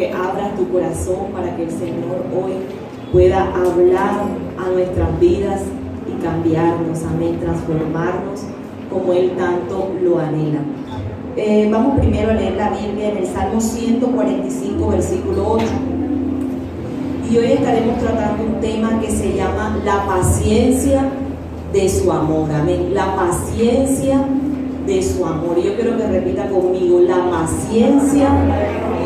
Que abras tu corazón para que el Señor hoy pueda hablar a nuestras vidas y cambiarnos, amén, transformarnos como Él tanto lo anhela. Vamos primero a leer la Biblia en el Salmo 145, versículo 8. Y hoy estaremos tratando un tema que se llama la paciencia de su amor, amén, la paciencia de su amor. Y yo quiero que repita conmigo, la paciencia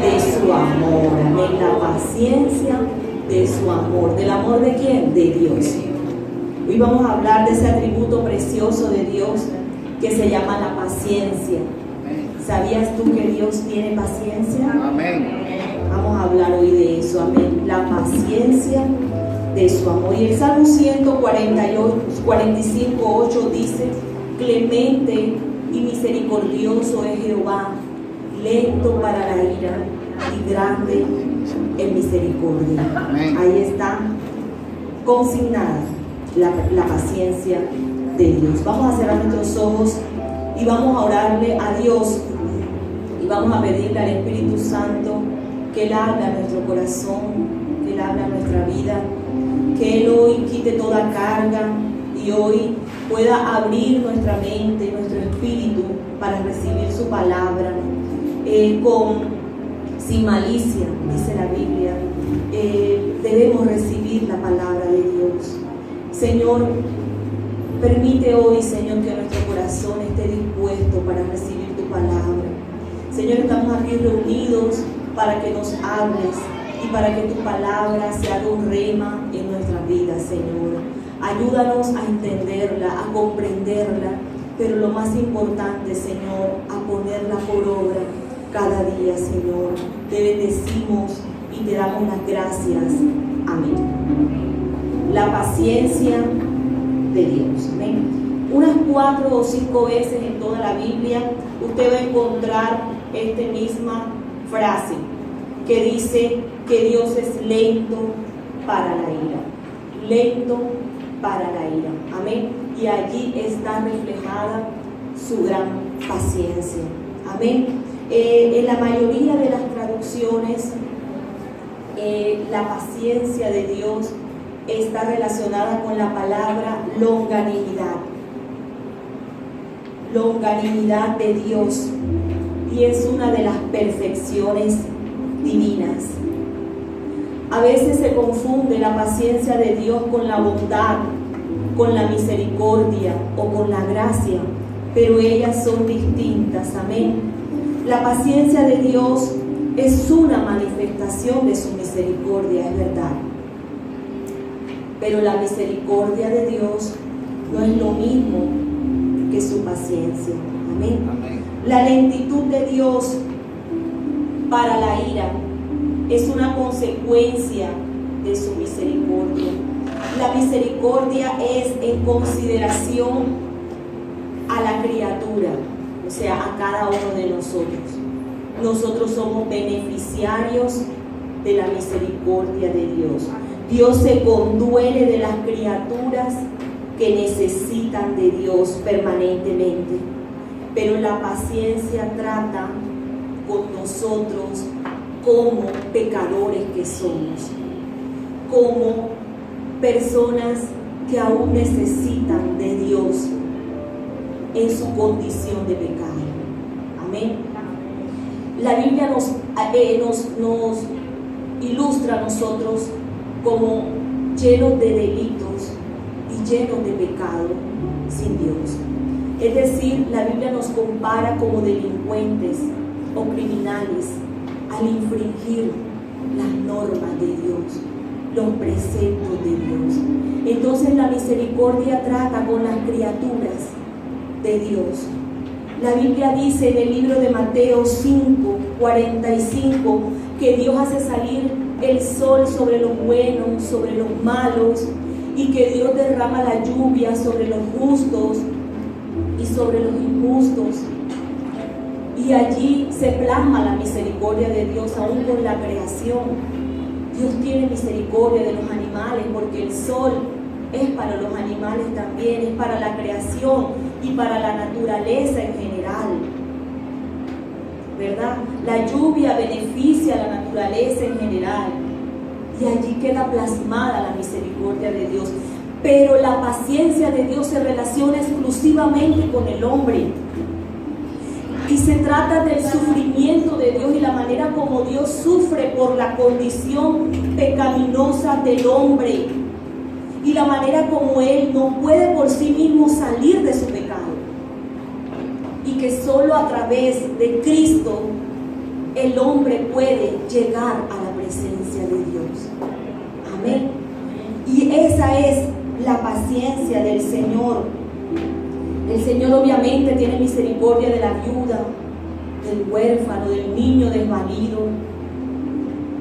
de su amor, amén, la paciencia de su amor. ¿Del amor de quién? De Dios. Hoy vamos a hablar de ese atributo precioso de Dios que se llama la paciencia. ¿Sabías tú que Dios tiene paciencia? Amén. Vamos a hablar hoy de eso, amén, la paciencia de su amor. Y el Salmo 145, 8 dice: clemente y misericordioso es Jehová, lento para la ira y grande en misericordia. Amén. Ahí está consignada la paciencia de Dios. Vamos a cerrar nuestros ojos y vamos a orarle a Dios y vamos a pedirle al Espíritu Santo que Él hable a nuestro corazón, que Él hable a nuestra vida, que Él hoy quite toda carga y hoy pueda abrir nuestra mente y nuestro espíritu para recibir su palabra sin malicia, dice la Biblia. Debemos recibir la palabra de Dios. Señor, permite hoy, Señor, que nuestro corazón esté dispuesto para recibir tu palabra. Señor, estamos aquí reunidos para que nos hables y para que tu palabra se haga un rema en nuestras vidas, Señor. Ayúdanos a entenderla, a comprenderla, pero lo más importante, Señor, a ponerla por obra cada día, Señor. Te bendecimos y te damos las gracias. Amén. La paciencia de Dios. Amén. Unas 4 o 5 veces en toda la Biblia usted va a encontrar esta misma frase que dice que Dios es lento para la ira. Lento para la ira. Amén. Y allí está reflejada su gran paciencia. Amén. En la mayoría de las traducciones, la paciencia de Dios está relacionada con la palabra longanimidad. Longanimidad de Dios. Y es una de las perfecciones divinas. A veces se confunde la paciencia de Dios con la bondad, con la misericordia o con la gracia, pero ellas son distintas. Amén. La paciencia de Dios es una manifestación de su misericordia, es verdad. Pero la misericordia de Dios no es lo mismo que su paciencia. Amén. Amén. La lentitud de Dios para la ira es una consecuencia de su misericordia. La misericordia es en consideración a la criatura, o sea, a cada uno de nosotros. Nosotros somos beneficiarios de la misericordia de Dios. Dios se conduele de las criaturas que necesitan de Dios permanentemente. Pero la paciencia trata con nosotros como pecadores que somos, como personas que aún necesitan de Dios en su condición de pecado. Amén. La Biblia nos ilustra a nosotros como llenos de delitos y llenos de pecado sin Dios. Es decir, la Biblia nos compara como delincuentes o criminales al infringir las normas de Dios, los preceptos de Dios. Entonces la misericordia trata con las criaturas de Dios. La Biblia dice en el libro de Mateo 5:45 que Dios hace salir el sol sobre los buenos, sobre los malos, y que Dios derrama la lluvia sobre los justos y sobre los injustos. Y allí se plasma la misericordia de Dios aún con la creación. Dios tiene misericordia de los animales porque el sol es para los animales también, es para la creación y para la naturaleza en general. ¿verdad? La lluvia beneficia a la naturaleza en general. Y allí queda plasmada la misericordia de Dios. Pero la paciencia de Dios se relaciona exclusivamente con el hombre. Y se trata del sufrimiento de Dios y la manera como Dios sufre por la condición pecaminosa del hombre. Y la manera como Él no puede por sí mismo salir de su pecado. Y que solo a través de Cristo el hombre puede llegar a la presencia de Dios. Amén. Y esa es la paciencia del Señor. El Señor obviamente tiene misericordia de la viuda, del huérfano, del niño desvalido,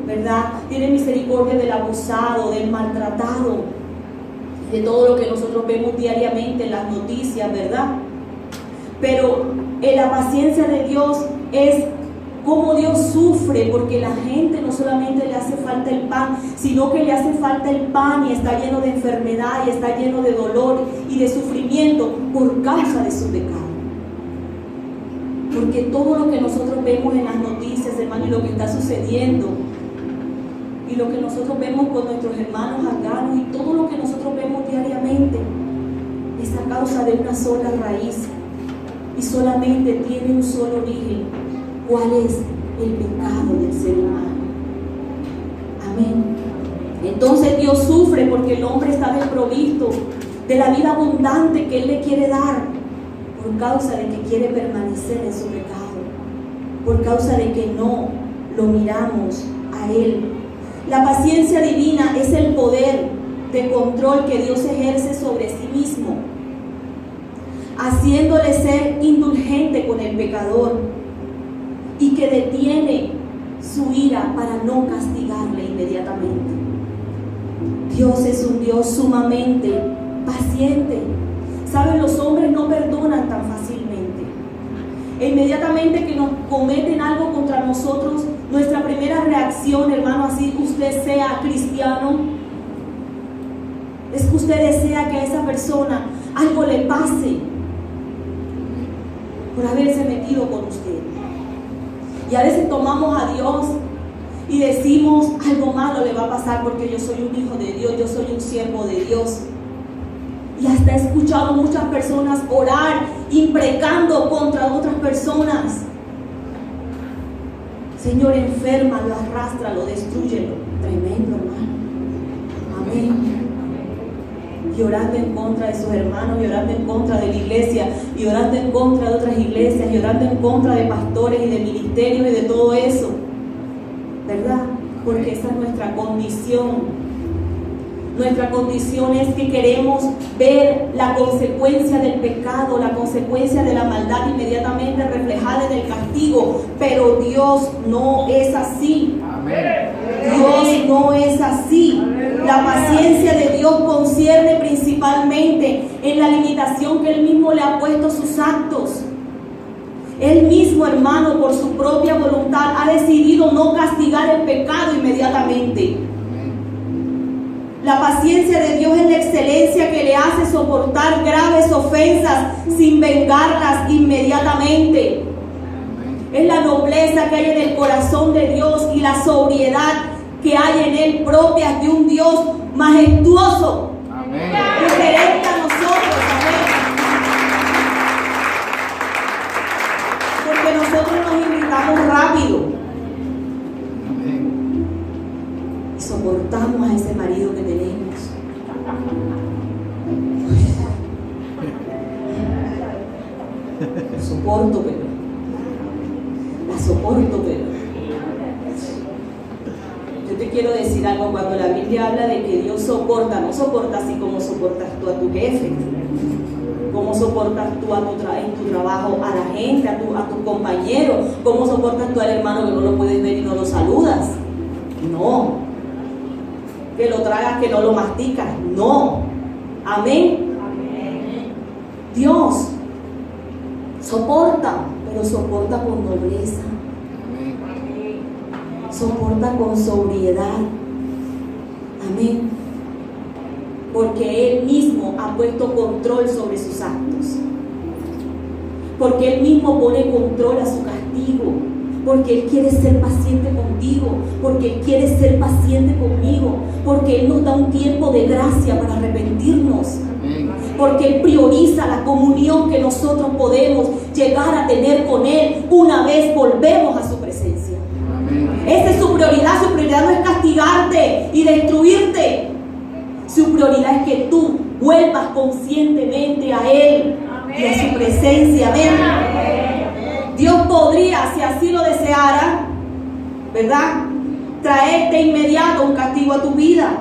¿verdad? Tiene misericordia del abusado, del maltratado, de todo lo que nosotros vemos diariamente en las noticias, ¿verdad? Pero la paciencia de Dios es cómo Dios sufre, porque la gente no solamente le hace falta el pan, sino que le hace falta el pan y está lleno de enfermedad y está lleno de dolor y de sufrimiento por causa de su pecado. Porque todo lo que nosotros vemos en las noticias, hermano, y lo que está sucediendo, y lo que nosotros vemos con nuestros hermanos afganos, y todo lo que nosotros vemos diariamente, es a causa de una sola raíz, y solamente tiene un solo origen. ¿Cuál es? El pecado del ser humano. Amén. Entonces Dios sufre porque el hombre está desprovisto de la vida abundante que Él le quiere dar, por causa de que quiere permanecer en su pecado, por causa de que no lo miramos a Él. La paciencia divina es el poder de control que Dios ejerce sobre sí mismo, haciéndole ser indulgente con el pecador, y que detiene su ira para no castigarle inmediatamente. Dios es un Dios sumamente paciente. ¿Saben? Los hombres no perdonan tan fácilmente. E inmediatamente que nos cometen algo contra nosotros, nuestra primera reacción, hermano, así usted sea cristiano, es que usted desea que a esa persona algo le pase por haberse metido con usted. Y a veces tomamos a Dios y decimos, algo malo le va a pasar porque yo soy un hijo de Dios, yo soy un siervo de Dios. Y hasta he escuchado muchas personas orar, imprecando contra otras personas. Señor, enférmalo, arrástralo, destrúyelo. Tremendo, hermano. Amén. Y orando en contra de sus hermanos, y orando en contra de la iglesia, y orando en contra de otras iglesias, y orando en contra de pastores y de ministerios y de todo eso, ¿verdad? Porque esa es nuestra condición. Nuestra condición es que queremos ver la consecuencia del pecado, la consecuencia de la maldad inmediatamente reflejada en el castigo, pero Dios no es así. Dios no es así. La paciencia de Dios concierne principalmente en la limitación que Él mismo le ha puesto a sus actos. Él mismo, hermano, por su propia voluntad, ha decidido no castigar el pecado inmediatamente. La paciencia de Dios es la excelencia que le hace soportar graves ofensas sin vengarlas inmediatamente. Es la nobleza que hay en el corazón de Dios y la sobriedad que hay en Él, propias de un Dios majestuoso, diferente a nosotros. Amén. Porque nosotros nos irritamos rápido. Amén. Y soportamos a ese marido que tenemos. Soporto, pero la soporto, pero yo te quiero decir algo. Cuando la Biblia habla de que Dios soporta, no soporta así como soportas tú a tu jefe, como soportas tú en tu trabajo a la gente, a tu compañero, como soportas tú al hermano que no lo puedes ver y no lo saludas. No. Que lo tragas, que no lo masticas. No. Amén. Dios soporta, pero soporta con nobleza. Soporta con sobriedad. Amén. Porque Él mismo ha puesto control sobre sus actos. Porque Él mismo pone control a su castigo. porque Él quiere ser paciente contigo, porque Él quiere ser paciente conmigo, porque Él nos da un tiempo de gracia para arrepentirnos, porque Él prioriza la comunión que nosotros podemos llegar a tener con Él una vez volvemos a su presencia. Esa es su prioridad no es castigarte y destruirte. Su prioridad es que tú vuelvas conscientemente a Él y a su presencia. Amén. Dios podría, si así lo deseara, ¿verdad?, traer de inmediato un castigo a tu vida.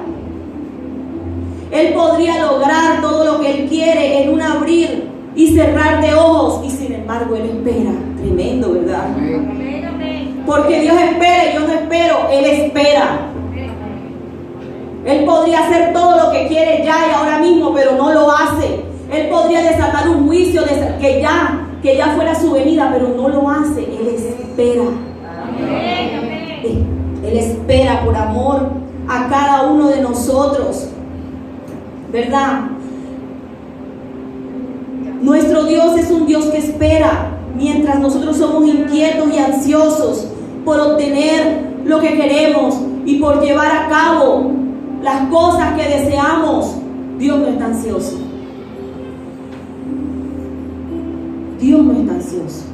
Él podría lograr todo lo que Él quiere en un abrir y cerrar de ojos, y sin embargo Él espera. Tremendo, ¿verdad? Porque Dios espera y yo no espero, Él espera. Él podría hacer todo lo que quiere ya y ahora mismo, pero no lo hace. Él podría desatar un juicio que ya fuera su venida, pero no lo hace. Él espera. Él espera por amor a cada uno de nosotros, ¿verdad? Nuestro Dios es un Dios que espera, mientras nosotros somos inquietos y ansiosos por obtener lo que queremos y por llevar a cabo las cosas que deseamos. Dios no está ansioso. Dios no está ansioso.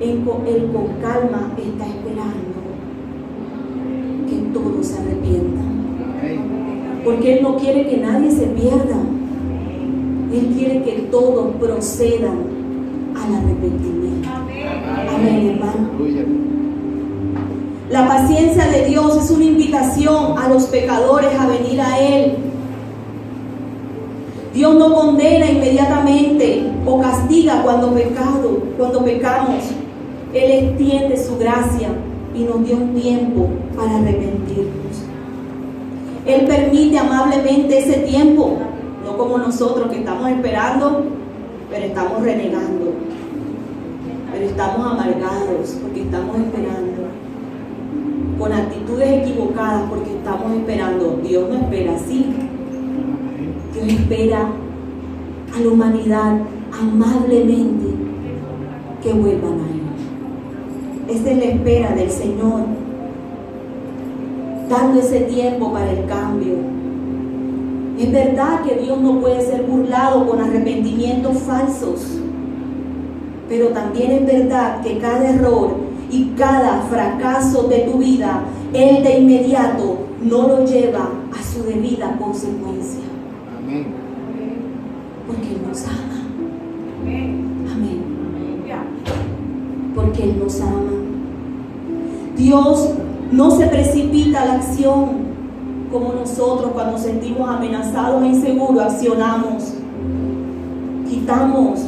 Él con calma está esperando que todos se arrepientan, porque Él no quiere que nadie se pierda. Él quiere que todos procedan al arrepentimiento. Amén, hermano. La paciencia de Dios es una invitación a los pecadores a venir a Él. Dios no condena inmediatamente o castiga cuando pecamos. Él extiende su gracia y nos dio un tiempo para arrepentirnos. Él permite amablemente ese tiempo, no como nosotros que estamos esperando, pero estamos renegando, pero estamos amargados porque estamos esperando, con actitudes equivocadas porque estamos esperando. Dios no espera así. Dios espera a la humanidad amablemente que vuelvan a Él. Esa es la espera del Señor, dando ese tiempo para el cambio. Es verdad que Dios no puede ser burlado con arrepentimientos falsos, pero también es verdad que cada error y cada fracaso de tu vida, Él de inmediato no lo lleva a su debida consecuencia. Amén. Porque Él nos ama. Amén. Porque Él nos ama. Dios no se precipita a la acción como nosotros cuando nos sentimos amenazados e inseguros accionamos, quitamos,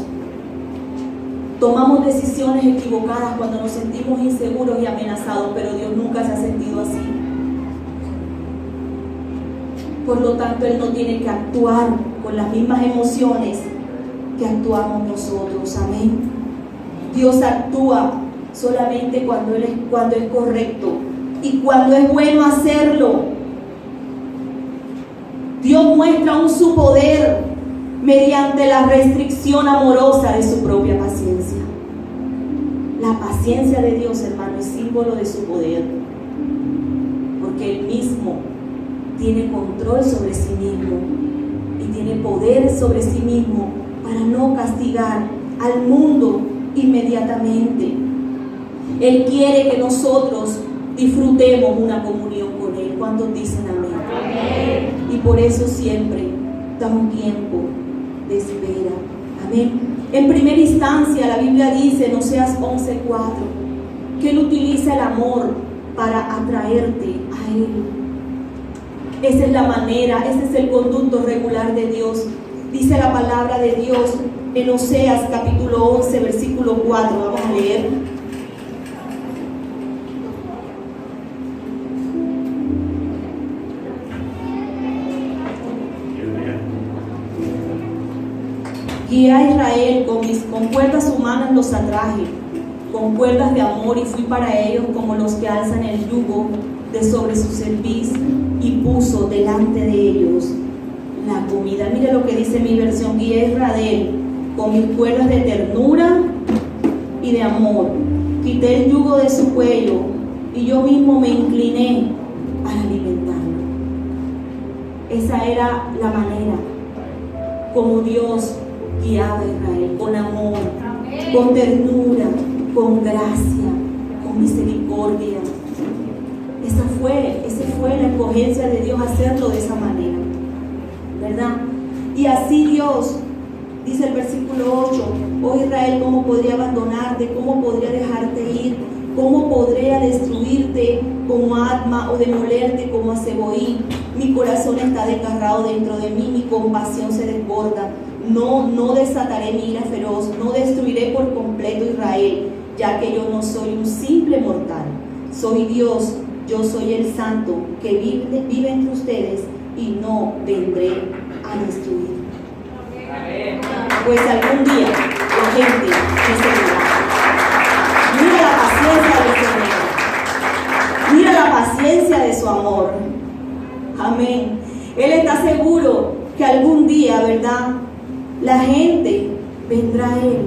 tomamos decisiones equivocadas cuando nos sentimos inseguros y amenazados, pero Dios nunca se ha sentido así. Por lo tanto, Él no tiene que actuar con las mismas emociones que actuamos nosotros. Amén. Dios actúa solamente cuando es correcto y cuando es bueno hacerlo. Dios muestra aún su poder mediante la restricción amorosa de su propia paciencia. La paciencia de Dios, hermano, es símbolo de su poder, porque Él mismo tiene control sobre sí mismo y tiene poder sobre sí mismo para no castigar al mundo inmediatamente. Él quiere que nosotros disfrutemos una comunión con Él. ¿Cuántos dicen amén? Amén. Y por eso siempre da un tiempo de espera. Amén. En primera instancia, la Biblia dice en Oseas 11:4 que Él utiliza el amor para atraerte a Él. Esa es la manera, ese es el conducto regular de Dios. Dice la palabra de Dios en Oseas capítulo 11, versículo 4. Vamos a leer. Guié a Israel con cuerdas humanas los atraje, con cuerdas de amor, y fui para ellos como los que alzan el yugo de sobre su cerviz, y puso delante de ellos la comida. Mire lo que dice mi versión: guié a Israel con mis cuerdas de ternura y de amor, quité el yugo de su cuello y yo mismo me incliné para alimentarlo. Esa era la manera como Dios guiaba a Israel, con amor, con ternura, con gracia, con misericordia. Esa fue la escogencia de Dios, hacerlo de esa manera, ¿verdad? Y así Dios, dice el versículo 8, oh Israel, ¿cómo podría abandonarte? ¿Cómo podría dejarte ir? ¿Cómo podría destruirte como Adma o demolerte como a Zeboim? Mi corazón está desgarrado dentro de mí, mi compasión se desborda. No desataré mi ira feroz, no destruiré por completo Israel, ya que yo no soy un simple mortal. Soy Dios, yo soy el Santo que vive entre ustedes y no vendré a destruir. Pues algún día la gente me mira la paciencia del Señor, mira la paciencia de su amor. Amén. Él está seguro que algún día, ¿verdad?, la gente vendrá a Él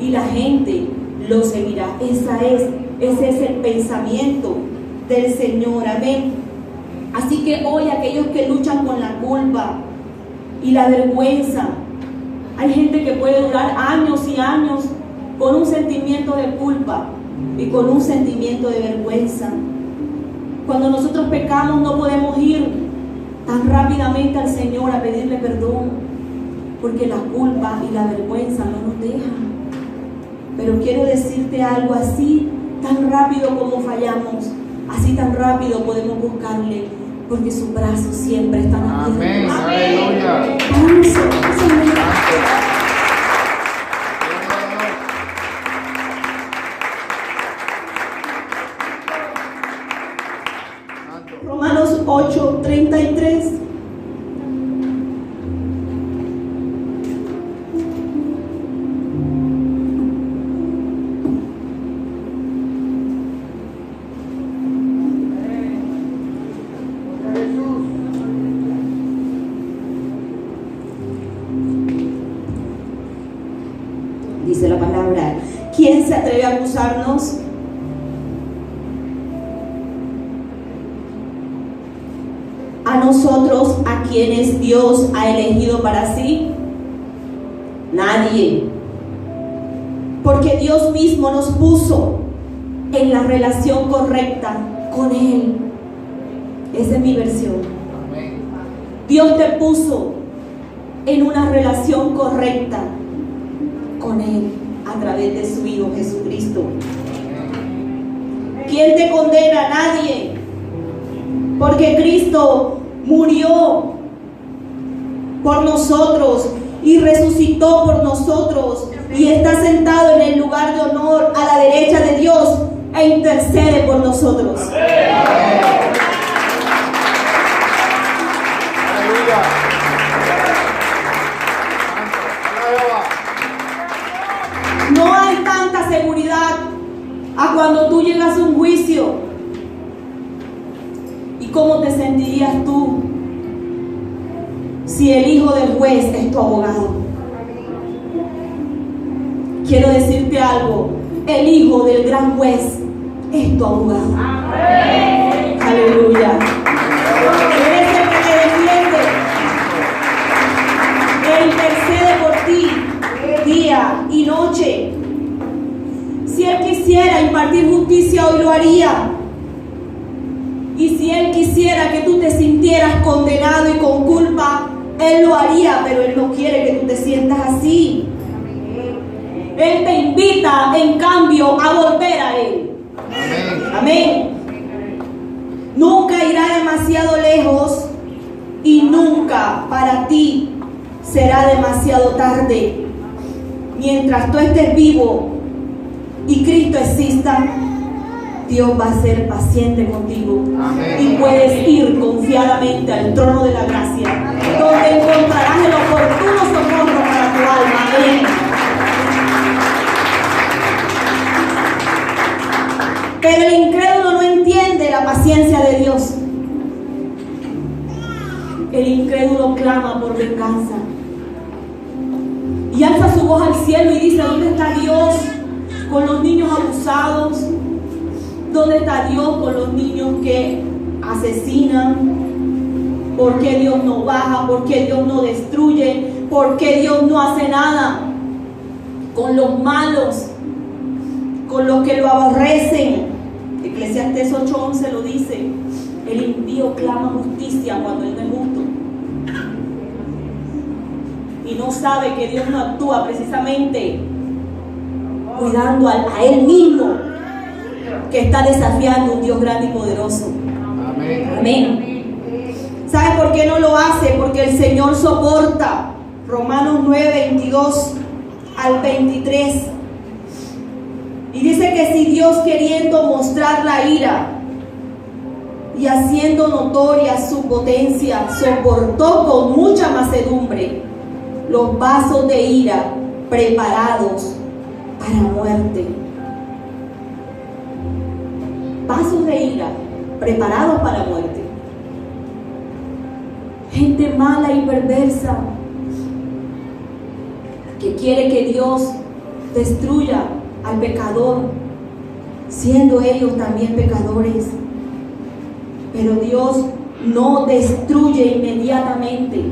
y la gente lo seguirá. Ese es el pensamiento del Señor. Amén. Así que hoy aquellos que luchan con la culpa y la vergüenza, hay gente que puede durar años y años con un sentimiento de culpa y con un sentimiento de vergüenza. Cuando nosotros pecamos no podemos ir tan rápidamente al Señor a pedirle perdón, porque la culpa y la vergüenza no nos dejan. Pero quiero decirte algo, así tan rápido como fallamos, así tan rápido podemos buscarle, porque sus brazos siempre están abiertos. Amén. Aleluya. Romanos 8:33. Dice la palabra: ¿quién se atreve a acusarnos? A nosotros, a quienes Dios ha elegido para sí, nadie. Porque Dios mismo nos puso en la relación correcta con Él. Esa es mi versión. Dios te puso en una relación correcta con Él a través de su Hijo Jesucristo. ¿Quién te condena? Nadie. Porque Cristo murió por nosotros y resucitó por nosotros y está sentado en el lugar de honor a la derecha de Dios e intercede por nosotros. No hay tanta seguridad a cuando tú llegas a un juicio. ¿Y cómo te sentirías tú si el hijo del juez es tu abogado? Quiero decirte algo: el hijo del gran juez es tu abogado. Amén. Aleluya. Él es el que te defiende. Él intercede por ti día y noche. Si Él quisiera impartir justicia, hoy lo haría. Y si Él quisiera que tú te sintieras condenado y con culpa, Él lo haría, pero Él no quiere que tú te sientas así. Él te invita, en cambio, a volver a Él. Amén. Nunca irá demasiado lejos y nunca para ti será demasiado tarde. Mientras tú estés vivo y Cristo exista, Dios va a ser paciente contigo. Amén. Y puedes ir confiadamente al trono de la gracia, donde encontrarás el oportuno socorro para tu alma. Amén. Pero el incrédulo no entiende la paciencia de Dios. El incrédulo clama por venganza y alza su voz al cielo y dice: ¿dónde está Dios? con los niños abusados? ¿Dónde está Dios con los niños que asesinan? ¿Por qué Dios no baja? ¿Por qué Dios no destruye? ¿Por qué Dios no hace nada con los malos, con los que lo aborrecen? Eclesiastés 8:11 lo dice: el impío clama justicia cuando él no es justo, y no sabe que Dios no actúa precisamente cuidando a él mismo, que está desafiando un Dios grande y poderoso. Amén. Amén. ¿Sabe por qué no lo hace? Porque el Señor soporta. Romanos 9:22 al 23. Y dice que si Dios, queriendo mostrar la ira y haciendo notoria su potencia, soportó con mucha mansedumbre los vasos de ira preparados para muerte. Vasos de ira preparados para muerte. Gente mala y perversa que quiere que Dios destruya al pecador, siendo ellos también pecadores. Pero Dios no destruye inmediatamente.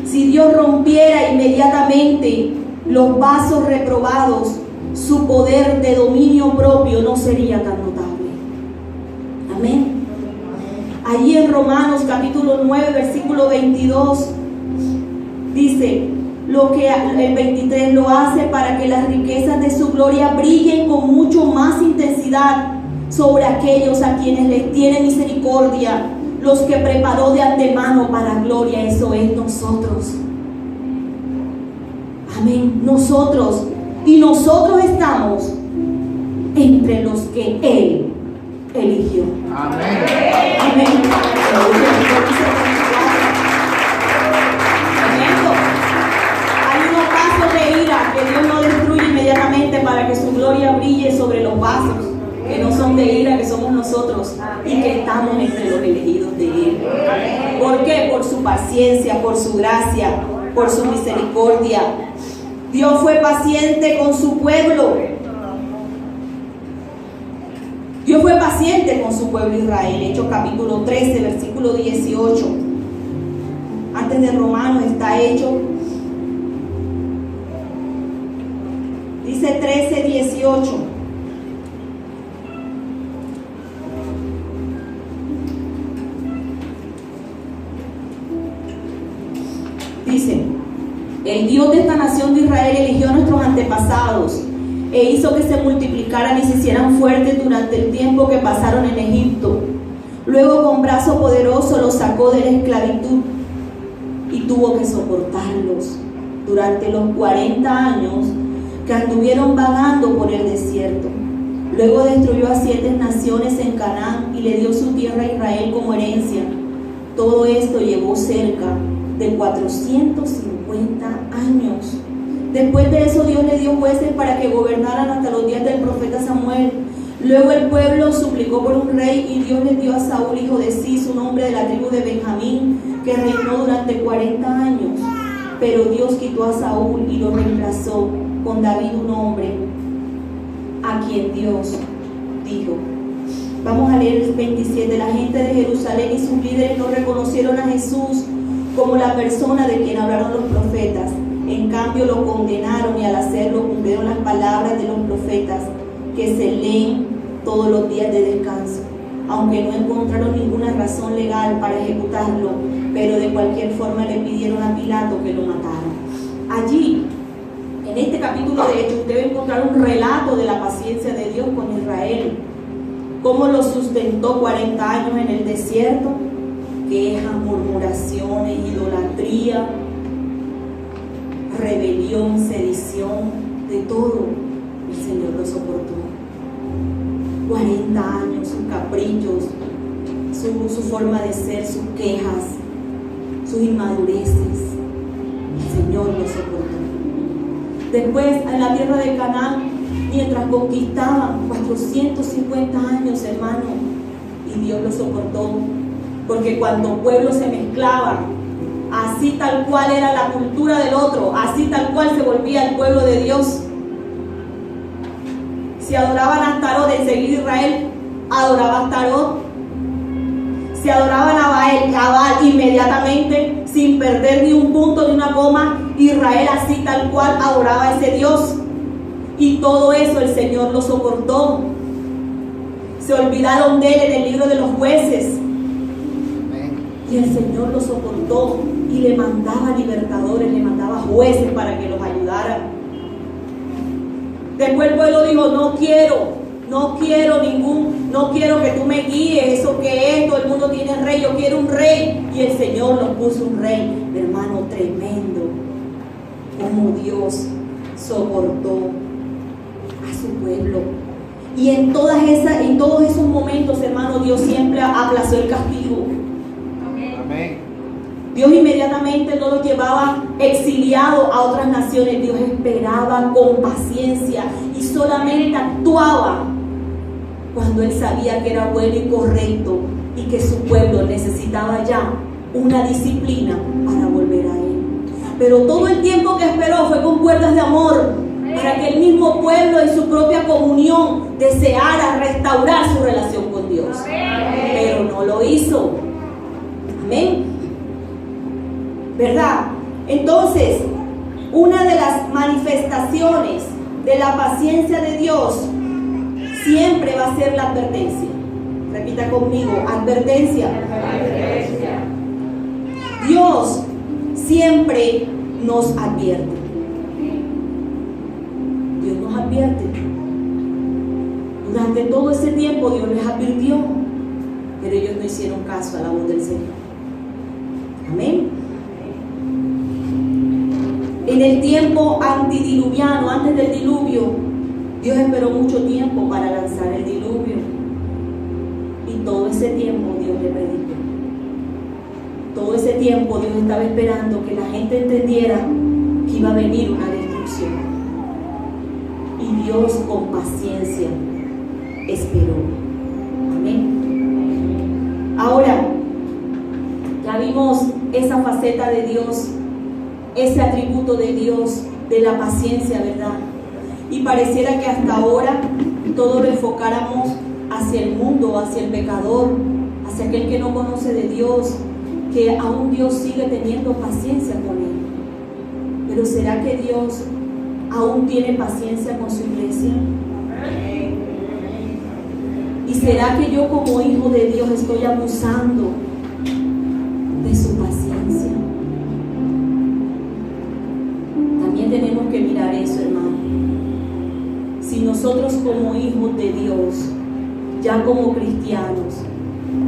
Si Dios rompiera inmediatamente los vasos reprobados, su poder de dominio propio no sería tan notable. Amén. Allí en Romanos capítulo 9 versículo 22 dice: lo que el 23 lo hace para que las riquezas de su gloria brillen con mucho más intensidad sobre aquellos a quienes les tiene misericordia, los que preparó de antemano para gloria. Eso es nosotros. Amén. Nosotros. Y nosotros estamos entre los que Él eligió. Amén. Amén. Hay unos vasos de ira que Dios no destruye inmediatamente para que su gloria brille sobre los vasos que no son de ira, que somos nosotros y que estamos entre los elegidos de Él. ¿Por qué? Por su paciencia, por su gracia, por su misericordia. Dios fue paciente con su pueblo. Dios fue paciente con su pueblo Israel. Hechos capítulo 13, versículo 18. Antes de Romanos está Hechos. Dice 13, 18. Dice: el Dios de esta nación de Israel eligió a nuestros antepasados e hizo que se multiplicaran y se hicieran fuertes durante el tiempo que pasaron en Egipto. Luego con brazo poderoso los sacó de la esclavitud y tuvo que soportarlos durante los 40 años que anduvieron vagando por el desierto. Luego destruyó a 7 naciones en Canaán y le dio su tierra a Israel como herencia. Todo esto llevó cerca de 450 años. Después de eso Dios le dio jueces para que gobernaran hasta los días del profeta Samuel. Luego el pueblo suplicó por un rey y Dios le dio a Saúl, hijo de Cis, un hombre de la tribu de Benjamín, que reinó durante 40 años. Pero Dios quitó a Saúl y lo reemplazó con David, un hombre a quien Dios dijo. Vamos a leer el 27. La gente de Jerusalén y sus líderes no reconocieron a Jesús como la persona de quien hablaron los profetas. En cambio lo condenaron, y al hacerlo cumplieron las palabras de los profetas que se leen todos los días de descanso, aunque no encontraron ninguna razón legal para ejecutarlo, pero de cualquier forma le pidieron a Pilato que lo matara. Allí, en este capítulo de Hechos, usted va a encontrar un relato de la paciencia de Dios con Israel, cómo lo sustentó 40 años en el desierto, quejas, murmuraciones, idolatría, rebelión, sedición, de todo el Señor lo soportó. 40 años, sus caprichos, su forma de ser, sus quejas, sus inmadureces, el Señor lo soportó. Después, en la tierra de Canaán, mientras conquistaban 450 años, hermano, y Dios lo soportó, porque cuando pueblos se mezclaban, así tal cual era la cultura del otro, así tal cual se volvía el pueblo de Dios. Si adoraban a Astarot, enseguida Israel adoraba a Astarot. Si adoraban a Baal, inmediatamente, sin perder ni un punto ni una coma, Israel así tal cual adoraba a ese Dios. Y todo eso el Señor lo soportó. Se olvidaron de él en el libro de los jueces. Y el Señor lo soportó y le mandaba libertadores, le mandaba jueces para que los ayudaran. Después el pueblo dijo, no quiero que tú me guíes, eso que es, todo el mundo tiene rey, yo quiero un rey. Y el Señor nos puso un rey, hermano, tremendo, como Dios soportó a su pueblo. Y en todos esos momentos, hermano, Dios siempre aplazó el castigo. Amén. Dios inmediatamente no los llevaba exiliados a otras naciones. Dios esperaba con paciencia y solamente actuaba cuando Él sabía que era bueno y correcto y que su pueblo necesitaba ya una disciplina para volver a Él. Pero todo el tiempo que esperó fue con cuerdas de amor, para que el mismo pueblo en su propia comunión deseara restaurar su relación con Dios. Pero no lo hizo. Amén. ¿Verdad? Entonces, una de las manifestaciones de la paciencia de Dios siempre va a ser la advertencia. Repita conmigo, advertencia. Dios siempre nos advierte. Dios nos advierte. Durante todo ese tiempo Dios les advirtió, pero ellos no hicieron caso a la voz del Señor. Amén. En el tiempo antidiluviano, antes del diluvio, Dios esperó mucho tiempo para lanzar el diluvio. Y todo ese tiempo Dios le predicó. Todo ese tiempo Dios estaba esperando que la gente entendiera que iba a venir una destrucción. Y Dios con paciencia esperó. Amén. Ahora, ya vimos esa faceta de Dios, ese atributo de Dios, de la paciencia, ¿verdad? Y pareciera que hasta ahora todo lo enfocáramos hacia el mundo, hacia el pecador, hacia aquel que no conoce de Dios, que aún Dios sigue teniendo paciencia con él. Pero ¿será que Dios aún tiene paciencia con su iglesia? ¿Y será que yo como hijo de Dios estoy abusando de su paciencia? También tenemos que mirar eso, hermano. Si nosotros como hijos de Dios, ya como cristianos,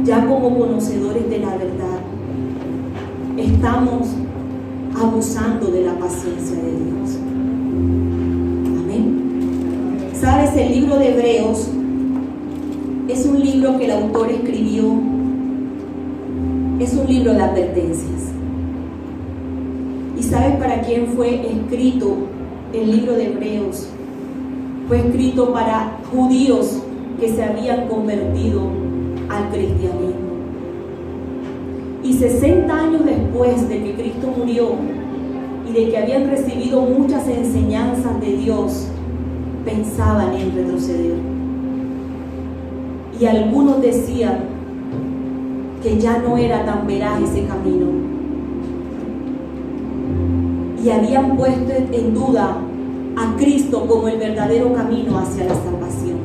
ya como conocedores de la verdad, estamos abusando de la paciencia de Dios. Amén. ¿Sabes? El libro de Hebreos es un libro que el autor escribió, es un libro de advertencias. ¿Y sabes para quién fue escrito el libro de Hebreos? Fue escrito para judíos que se habían convertido al cristianismo. Y 60 años después de que Cristo murió y de que habían recibido muchas enseñanzas de Dios, pensaban en retroceder. Y algunos decían que ya no era tan veraz ese camino. Y habían puesto en duda a Cristo como el verdadero camino hacia la salvación.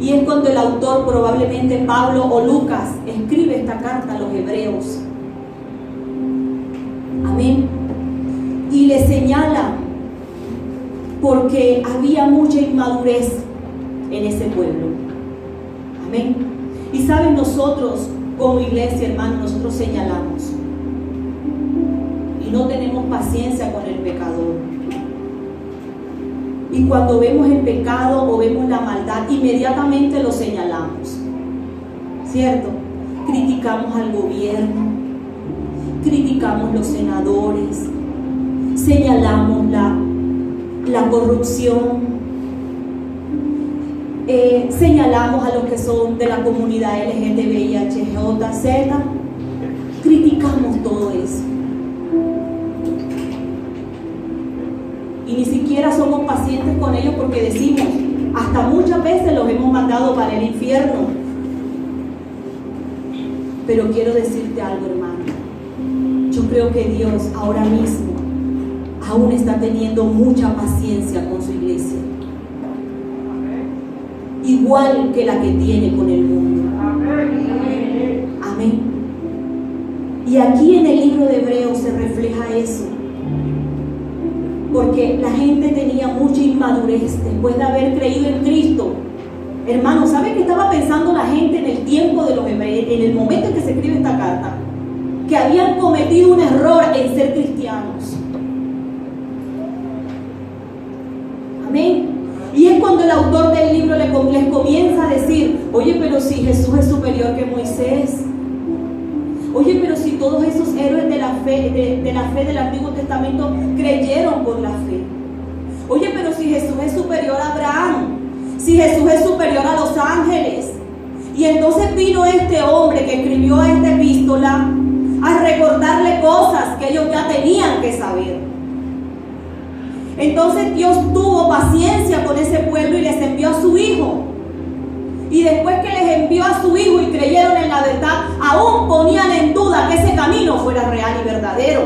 Y es cuando el autor, probablemente Pablo o Lucas, escribe esta carta a los hebreos. Amén. Y le señala porque había mucha inmadurez en ese pueblo. Amén. Y saben, nosotros como iglesia, hermanos, nosotros señalamos y no tenemos paciencia con el pecador. Y cuando vemos el pecado o vemos la maldad, inmediatamente lo señalamos, ¿cierto? Criticamos al gobierno, criticamos los senadores, señalamos la corrupción, señalamos a los que son de la comunidad LGTBIHJZ, criticamos todo eso. Y ni siquiera somos pacientes con ellos porque decimos, hasta muchas veces los hemos mandado para el infierno. Pero quiero decirte algo, hermano. Yo creo que Dios ahora mismo aún está teniendo mucha paciencia con su iglesia, igual que la que tiene con el mundo. Amén. Y aquí en el libro de Hebreos se refleja eso, porque la gente tenía mucha inmadurez después de haber creído en Cristo. Hermano, ¿sabe qué estaba pensando la gente en el tiempo de los hebreos, en el momento en que se escribe esta carta? Que habían cometido un error en ser cristianos. Amén. Y es cuando el autor del libro les comienza a decir: oye, pero si Jesús es superior que Moisés. Oye, pero si todos esos héroes de la fe del Antiguo Testamento creyeron por la fe. Oye, pero si Jesús es superior a Abraham, si Jesús es superior a los ángeles. Y entonces vino este hombre que escribió esta epístola a recordarle cosas que ellos ya tenían que saber. Entonces Dios tuvo paciencia con ese pueblo y les envió a su Hijo. Y después que les envió a su Hijo y creyeron en la verdad, aún ponían en duda que ese camino fuera real y verdadero.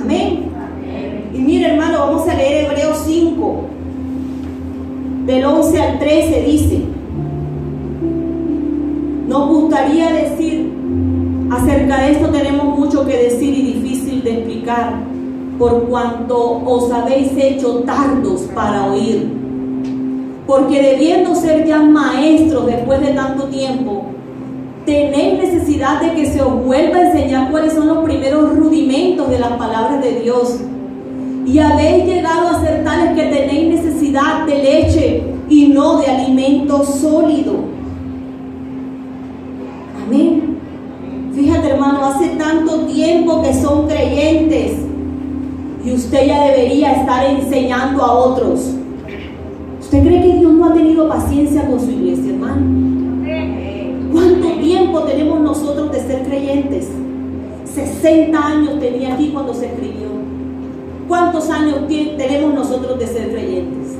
Amén. Y mire, hermano, vamos a leer Hebreos 5, del 11 al 13, dice: nos gustaría decir acerca de esto, tenemos mucho que decir y difícil de explicar, por cuanto os habéis hecho tardos para oír. Porque debiendo ser ya maestros después de tanto tiempo, tenéis necesidad de que se os vuelva a enseñar cuáles son los primeros rudimentos de las palabras de Dios. Y habéis llegado a ser tales que tenéis necesidad de leche y no de alimento sólido. Amén. Fíjate, hermano, hace tanto tiempo que son creyentes y usted ya debería estar enseñando a otros. ¿Usted cree que Dios no ha tenido paciencia con su iglesia, hermano? ¿Cuánto tiempo tenemos nosotros de ser creyentes? 60 años tenía aquí cuando se escribió. ¿Cuántos años tenemos nosotros de ser creyentes?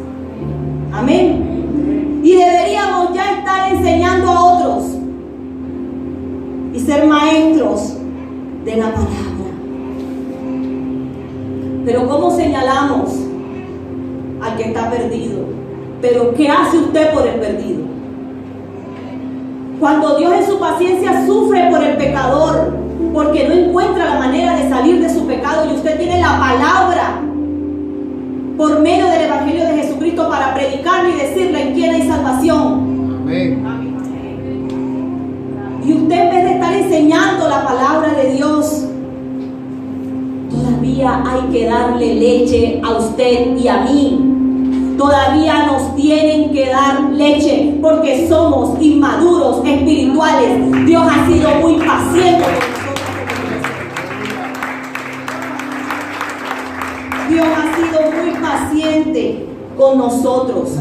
Amén. Y deberíamos ya estar enseñando a otros y ser maestros de la palabra. Pero ¿cómo señalamos al que está perdido? Pero ¿qué hace usted por el perdido? Cuando Dios en su paciencia sufre por el pecador, porque no encuentra la manera de salir de su pecado, y usted tiene la palabra por medio del Evangelio de Jesucristo para predicarle y decirle en quién hay salvación. Amén. Y usted, en vez de estar enseñando la palabra de Dios, todavía hay que darle leche a usted y a mí. Todavía nos tienen que dar leche porque somos inmaduros espirituales. Dios ha sido muy paciente con nosotros. Dios ha sido muy paciente con nosotros.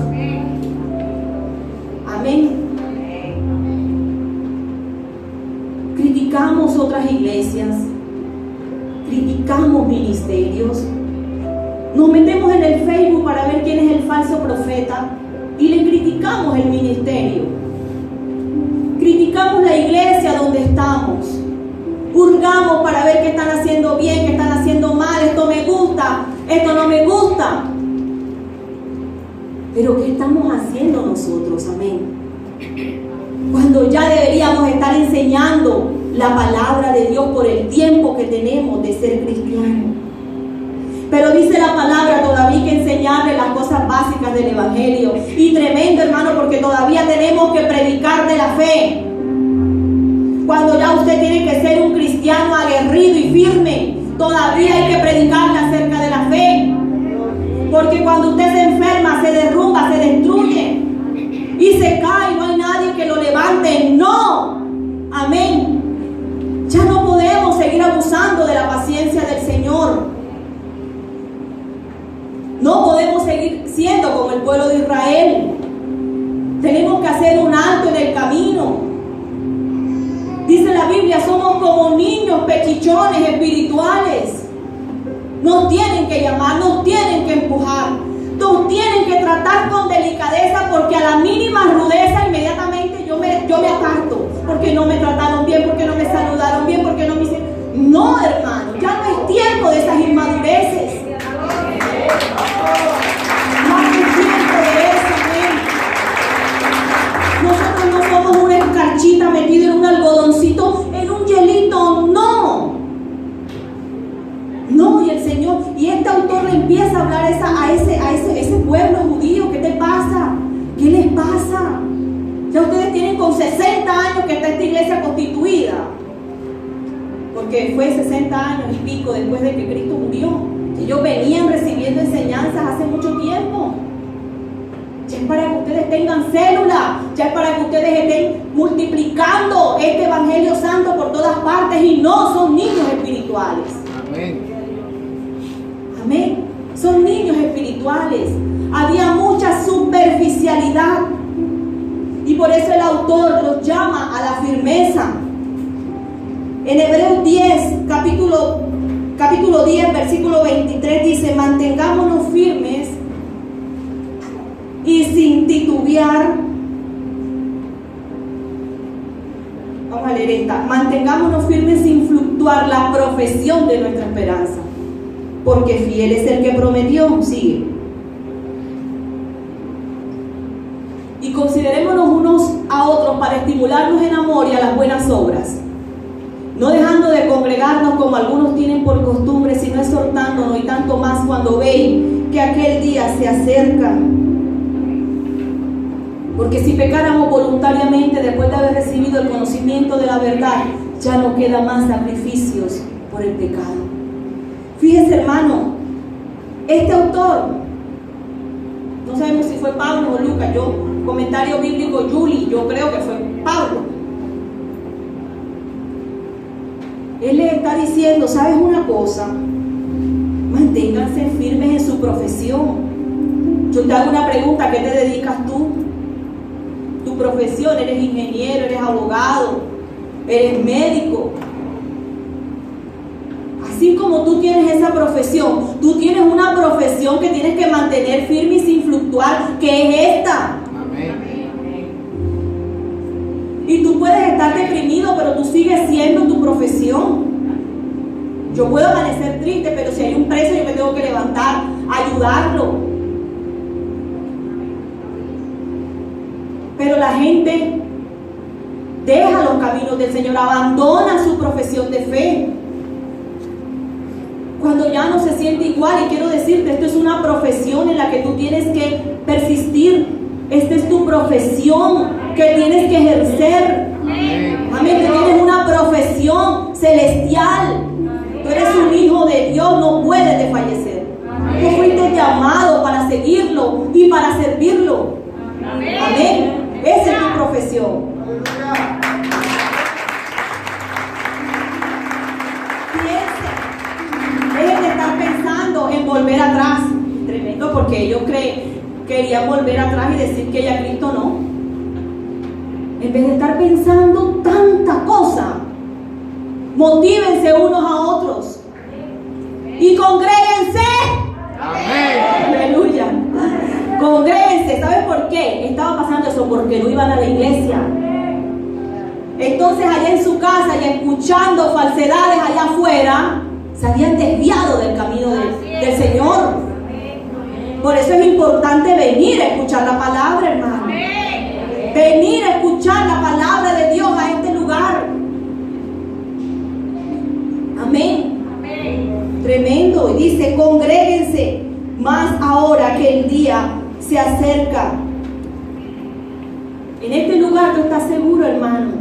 Amén. Criticamos otras iglesias, criticamos ministerios. Nos metemos en el Facebook para ver quién es el falso profeta y le criticamos el ministerio. Criticamos la iglesia donde estamos. Hurgamos para ver qué están haciendo bien, qué están haciendo mal. Esto me gusta, esto no me gusta. Pero ¿qué estamos haciendo nosotros? Amén. Cuando ya deberíamos estar enseñando la palabra de Dios por el tiempo que tenemos de ser cristianos. Pero dice la palabra, todavía hay que enseñarle las cosas básicas del Evangelio. Y tremendo, hermano, porque todavía tenemos que predicar de la fe. Cuando ya usted tiene que ser un cristiano aguerrido y firme, todavía hay que predicarle acerca de la fe. Porque cuando usted se enferma, se derrumba, se destruye y se cae, no hay nadie que lo levante. No, amén. Ya no podemos seguir abusando de la paciencia del Señor. No podemos seguir siendo como el pueblo de Israel. Tenemos que hacer un alto en el camino. Dice la Biblia, somos como niños pechichones espirituales. Nos tienen que llamar, nos tienen que empujar. Nos tienen que tratar con delicadeza, porque a la mínima rudeza inmediatamente yo me aparto, porque no me trataron bien, porque no me saludaron bien, porque no me hicieron. No, hermano, ya no es tiempo de esas inmadureces. No es tiempo de eso, amén. Nosotros no somos una escarchita metida en un algodoncito, en un hielito, no. No, y el Señor, y este autor le empieza a hablar a ese pueblo judío. ¿Qué te pasa? ¿Qué les pasa? Ya ustedes tienen con 60 años que está esta iglesia constituida, porque fue 60 años y pico después de que Cristo murió. Ellos venían recibiendo enseñanzas hace mucho tiempo. Ya es para que ustedes tengan célula, ya es para que ustedes estén multiplicando este evangelio santo por todas partes, y no son niños espirituales. Amén. Amén. Son niños espirituales. Había mucha superficialidad, y por eso el autor los llama a la firmeza. En Hebreos 10, capítulo 10, versículo 23 dice: mantengámonos firmes y sin titubear. Vamos a leer esta: mantengámonos firmes sin fluctuar la profesión de nuestra esperanza, porque fiel es el que prometió. Sigue. Y considerémonos unos a otros para estimularnos en amor y a las buenas obras, no dejando de congregarnos como algunos tienen por costumbre, sino exhortándonos, y tanto más cuando veis que aquel día se acerca. Porque si pecáramos voluntariamente después de haber recibido el conocimiento de la verdad, ya no queda más sacrificios por el pecado. Fíjese, hermano, este autor, no sabemos si fue Pablo o Lucas, comentario bíblico Yuli, yo creo que fue Pablo. Él le está diciendo: ¿sabes una cosa? Manténganse firmes en su profesión. Yo te hago una pregunta: ¿qué te dedicas tú? Tu profesión, eres ingeniero, eres abogado, eres médico. Así como tú tienes esa profesión, tú tienes una profesión que tienes que mantener firme y sin fluctuar, que es esta. Y tú puedes estar deprimido, pero tú sigues siendo tu profesión. Yo puedo amanecer triste, pero si hay un preso yo me tengo que levantar, ayudarlo. Pero la gente deja los caminos del Señor, abandona su profesión de fe cuando ya no se siente igual. Y quiero decirte, esto es una profesión en la que tú tienes que persistir. Esta es tu profesión que tienes que ejercer. Amén. Amén. Tú tienes una profesión celestial. Tú eres un hijo de Dios, no puedes desfallecer. Tú fuiste llamado para seguirlo y para servirlo. Amén. Esa es tu profesión. Piensen, dejen de estar pensando en volver atrás. Tremendo, porque ellos querían volver atrás y decir que ya Cristo no. En vez de estar pensando tanta cosa, motívense unos a otros y congréguense. Amén. Aleluya. Congréguense. ¿Sabes por qué estaba pasando eso? Porque no iban a la iglesia. Entonces allá en su casa y escuchando falsedades allá afuera, se habían desviado del camino del Señor. Por eso es importante venir a escuchar la palabra, hermano. Venir a escuchar la palabra de Dios a este lugar. Amén. Tremendo. Y dice: congréguense más ahora que el día se acerca. En este lugar tú estás seguro, hermano.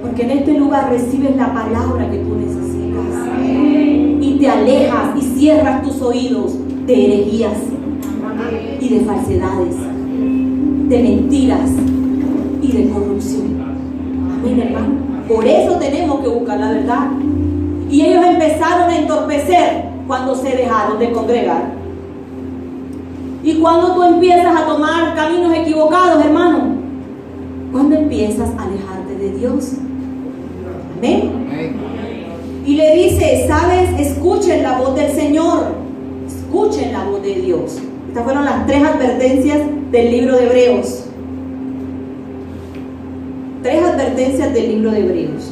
Porque en este lugar recibes la palabra que tú necesitas. Y te alejas y cierras tus oídos de herejías y de falsedades, de mentiras y de corrupción. Amén, hermano. Por eso tenemos que buscar la verdad. Y ellos empezaron a entorpecer cuando se dejaron de congregar. Y cuando tú empiezas a tomar caminos equivocados, hermano, cuando empiezas a alejarte de Dios. Amén. Y le dice: ¿sabes? Escuchen la voz del Señor. Escuchen la voz de Dios. Estas fueron las 3 advertencias del libro de Hebreos. 3 advertencias del libro de Hebreos.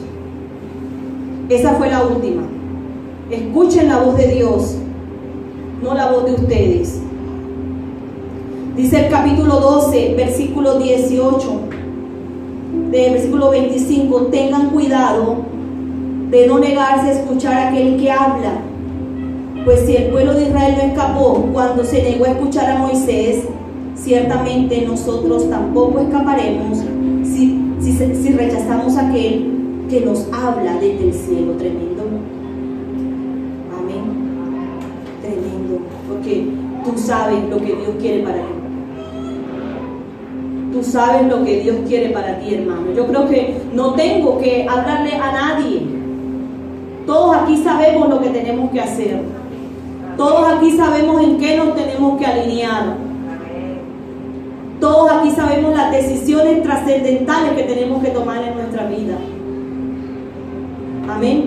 Esa fue la última. Escuchen la voz de Dios, no la voz de ustedes. Dice el capítulo 12, versículo 18, versículo 25, tengan cuidado de no negarse a escuchar a aquel que habla. Pues si el pueblo de Israel no escapó cuando se negó a escuchar a Moisés, ciertamente nosotros tampoco escaparemos si rechazamos a aquel que nos habla desde el cielo. Tremendo. Amén. Tremendo. Porque tú sabes lo que Dios quiere para ti. Tú sabes lo que Dios quiere para ti, hermano. Yo creo que no tengo que hablarle a nadie. Todos aquí sabemos lo que tenemos que hacer. Todos aquí sabemos en qué nos tenemos que alinear. Todos aquí sabemos las decisiones trascendentales que tenemos que tomar en nuestra vida. Amén.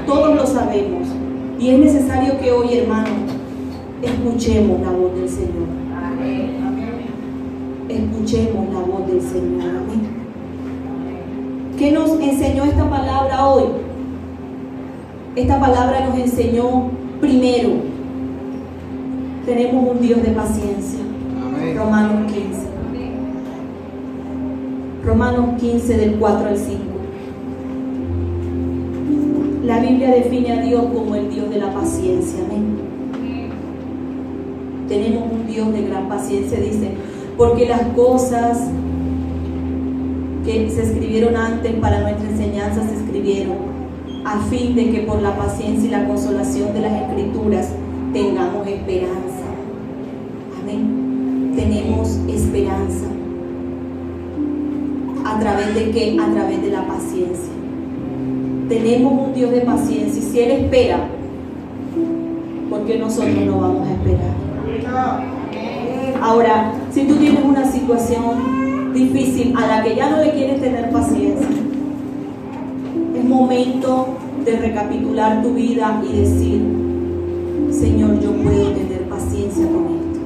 Todos lo sabemos. Y es necesario que hoy, hermano, escuchemos la voz del Señor. Escuchemos la voz del Señor. Amén. ¿Qué nos enseñó esta palabra hoy? Esta palabra nos enseñó primero, tenemos un Dios de paciencia. Amén. Romanos 15. Romanos 15 del 4 al 5. La Biblia define a Dios como el Dios de la paciencia. Amén. Tenemos un Dios de gran paciencia, dice, porque las cosas que se escribieron antes para nuestra enseñanza se escribieron a fin de que por la paciencia y la consolación de las Escrituras tengamos esperanza. Amén. Tenemos esperanza. ¿A través de qué? A través de la paciencia. Tenemos un Dios de paciencia, y si Él espera, ¿por qué nosotros no vamos a esperar? Ahora, si tú tienes una situación difícil a la que ya no le quieres tener paciencia, es momento de recapitular tu vida y decir: Señor, yo puedo tener paciencia con esto.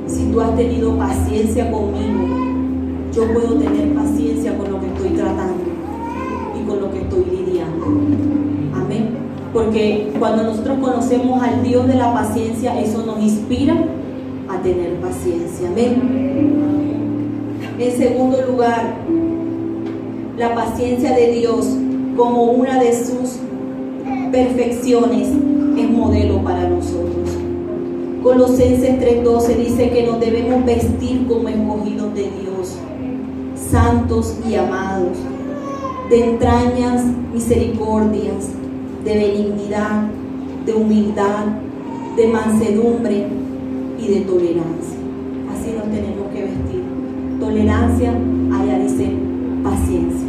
Si tú has tenido paciencia conmigo, yo puedo tener paciencia con lo que estoy tratando y con lo que estoy lidiando. Amén. Porque cuando nosotros conocemos al Dios de la paciencia, eso nos inspira a tener paciencia. Amén. En segundo lugar, la paciencia de Dios como una de sus perfecciones es modelo para nosotros. Colosenses 3:12 dice que nos debemos vestir como escogidos de Dios, santos y amados, de entrañas misericordias, de benignidad, de humildad, de mansedumbre y de tolerancia. Así nos tenemos que vestir. Tolerancia, allá dice paciencia.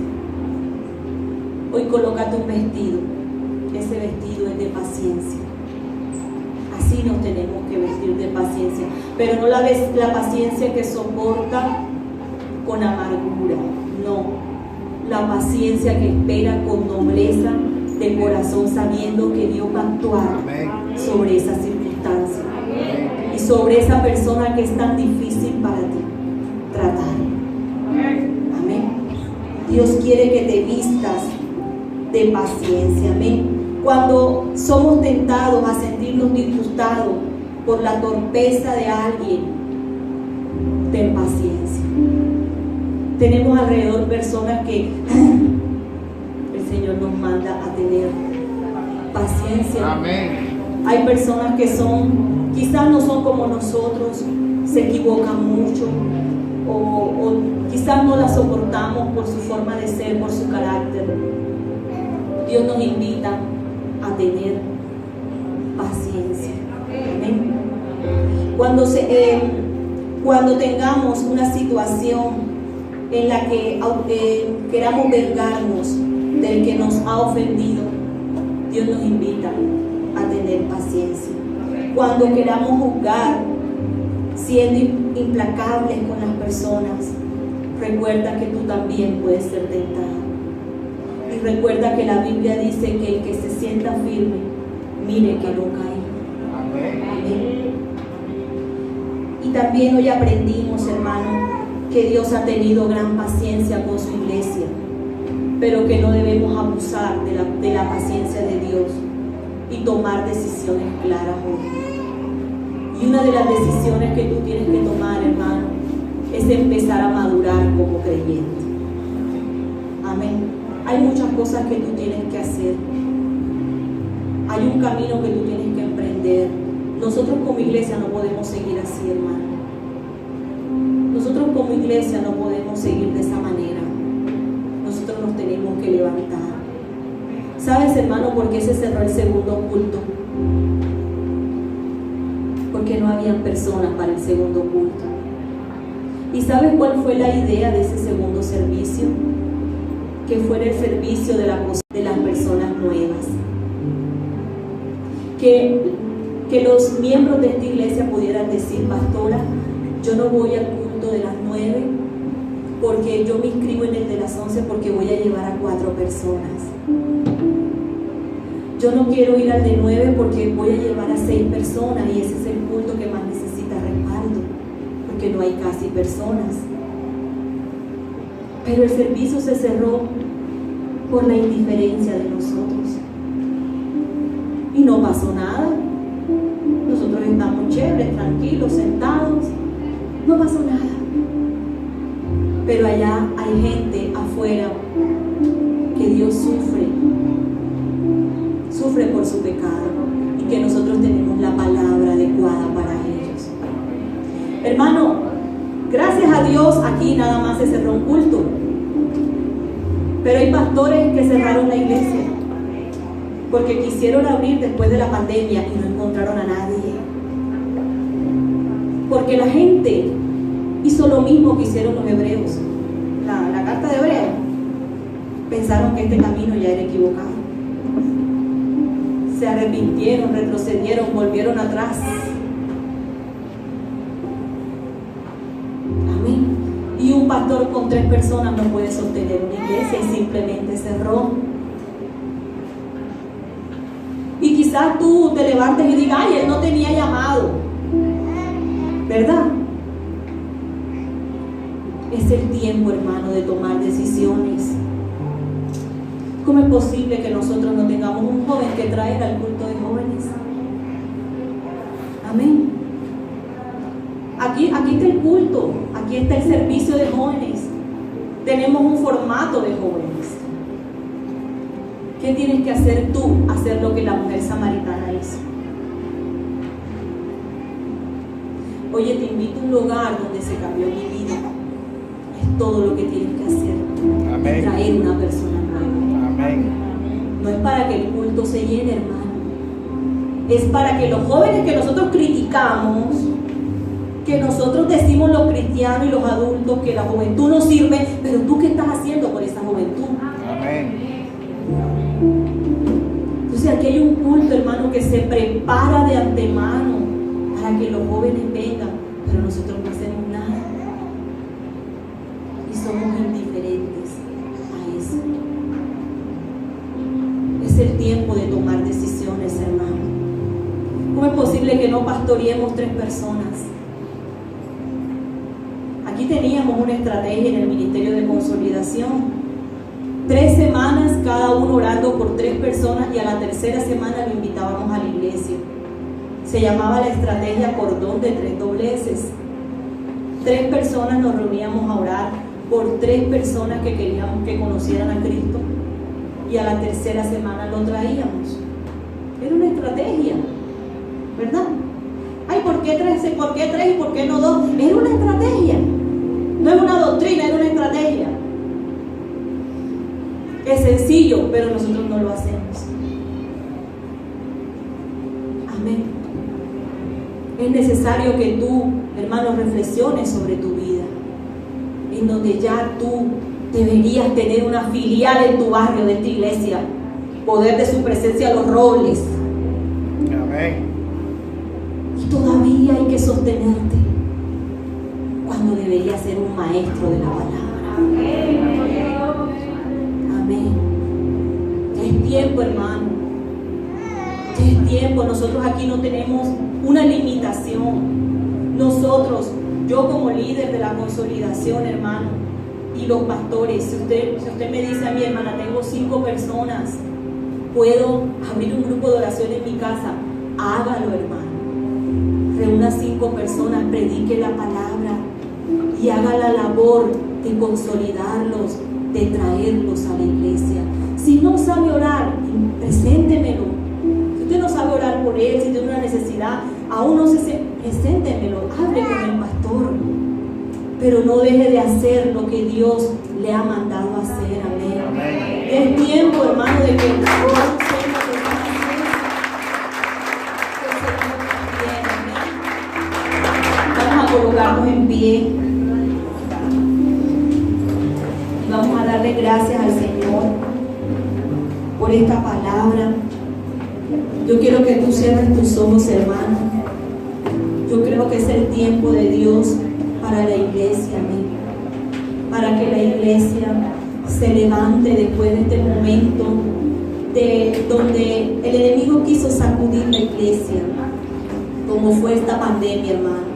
Hoy colócate un vestido. Ese vestido es de paciencia. Así nos tenemos que vestir, de paciencia. Pero no la paciencia que soporta con amargura. No. La paciencia que espera con nobleza de corazón, sabiendo que Dios va a actuar sobre esa circunstancia y sobre esa persona que es tan difícil para ti tratar. Amén. Dios quiere que te vistas de paciencia. Amén. Cuando somos tentados a sentirnos disgustados por la torpeza de alguien, ten paciencia. Tenemos alrededor personas que el Señor nos manda a tener paciencia. Amén. Hay personas que quizás no son como nosotros, se equivocan mucho, o quizás no la soportamos por su forma de ser, por su carácter. Dios nos invita a tener paciencia. Amén. Cuando tengamos una situación en la que queramos vengarnos del que nos ha ofendido, Dios nos invita a tener paciencia. Cuando queramos juzgar siendo implacables con las personas, recuerda que tú también puedes ser tentado. Y recuerda que la Biblia dice que el que se sienta firme, mire que no caiga. Amén. también hoy aprendimos, hermano, que Dios ha tenido gran paciencia con su iglesia, pero que no debemos abusar de la paciencia de Dios y tomar decisiones claras hoy. Y una de las decisiones que tú tienes que tomar, hermano, es empezar a madurar como creyente. Amén. Hay muchas cosas que tú tienes que hacer. Hay un camino que tú tienes que emprender. Nosotros como iglesia no podemos seguir así, hermano. Nosotros como iglesia no podemos seguir de esa manera. Nosotros nos tenemos que levantar. ¿Sabes, hermano, por qué se cerró el segundo culto? Porque no habían personas para el segundo culto. ¿Y sabes cuál fue la idea de ese segundo servicio? Que fuera el servicio de las personas nuevas. Que los miembros de esta iglesia pudieran decir: pastora, yo no voy al culto de las 9 porque yo me inscribo en el de las 11 porque voy a llevar a 4 personas. Yo no quiero ir al de 9 porque voy a llevar a 6 personas y ese es el culto que más necesita respaldo, porque no hay casi personas. Pero el servicio se cerró por la indiferencia de nosotros. Y no pasó nada. Nosotros estamos chéveres, tranquilos, sentados. No pasó nada. Pero allá hay gente afuera que Dios sufre por su pecado, y que nosotros tenemos la palabra adecuada para ellos. Hermano, gracias a Dios aquí nada más se cerró un culto, pero hay pastores que cerraron la iglesia porque quisieron abrir después de la pandemia y no encontraron a nadie, porque la gente hizo lo mismo que hicieron los hebreos. La carta de Hebreos, pensaron que este camino ya era equivocado, se arrepintieron, retrocedieron, volvieron atrás. Amén. Y un pastor con 3 personas no puede sostener una iglesia y simplemente cerró. Y quizás tú te levantes y digas: ay, él no tenía llamado, ¿verdad? Es el tiempo, hermano, de tomar decisiones. ¿Cómo es posible que nosotros no tengamos un joven que traer al culto de jóvenes? Amén. Aquí está el culto, aquí está el servicio de jóvenes. Tenemos un formato de jóvenes. ¿Qué tienes que hacer tú? Hacer lo que la mujer samaritana hizo. Oye, te invito a un lugar donde se cambió mi vida. Es todo lo que tienes que hacer. Amén. Traer una persona nueva. Amén. No es para que el culto se llene, hermano. Es para que los jóvenes que nosotros criticamos, que nosotros decimos los cristianos y los adultos que la juventud no sirve, pero tú ¿qué estás haciendo por esa juventud? Amén. Entonces aquí hay un culto, hermano, que se prepara de antemano para que los jóvenes vengan, pero nosotros no hacemos nada y somos indiferentes a eso. Es el tiempo de tomar decisiones, hermano. ¿Cómo es posible que no pastoreemos 3 personas? Aquí teníamos una estrategia en el Ministerio de Consolidación. 3 semanas cada uno orando por 3 personas, y a la tercera semana lo invitábamos a la iglesia. Se llamaba la estrategia cordón de 3 dobleces. 3 personas nos reuníamos a orar por 3 personas que queríamos que conocieran a Cristo, y a la tercera semana lo traíamos. Era una estrategia, ¿verdad? Ay, ¿por qué 3 y por qué no 2? Era una estrategia. No es una doctrina, era una estrategia. Es sencillo, pero nosotros no lo hacemos. Amén. Es necesario que tú, hermano, reflexiones sobre tu vida, en donde ya tú deberías tener una filial en tu barrio de esta iglesia, poder de su presencia Los Robles. Amén. Y todavía hay que sostenerte cuando deberías ser un maestro de la palabra. Amén. Amén. Es tiempo, hermano. Es tiempo. Nosotros aquí no tenemos una limitación. Nosotros, yo como líder de la consolidación, hermano, y los pastores, si usted me dice a mi hermana, tengo 5 personas, puedo abrir un grupo de oración en mi casa, hágalo, hermano. Reúna 5 personas, predique la palabra y haga la labor de consolidarlos, de traerlos a la iglesia. Si no sabe orar, preséntemelo. Si usted no sabe orar por él, si tiene una necesidad, aún no se preséntemelo, hable con el pastor. Pero no deje de hacer lo que Dios le ha mandado a hacer. Amén. Amén. Es tiempo, hermano, de que el Señor sepa lo que va a hacer. Vamos a colocarnos en pie. Vamos a darle gracias al Señor por esta palabra. Yo quiero que tú cierres tus ojos, hermano. Yo creo que es el tiempo de Dios para la iglesia, amén. Para que la iglesia se levante después de este momento donde el enemigo quiso sacudir la iglesia, como fue esta pandemia, hermano.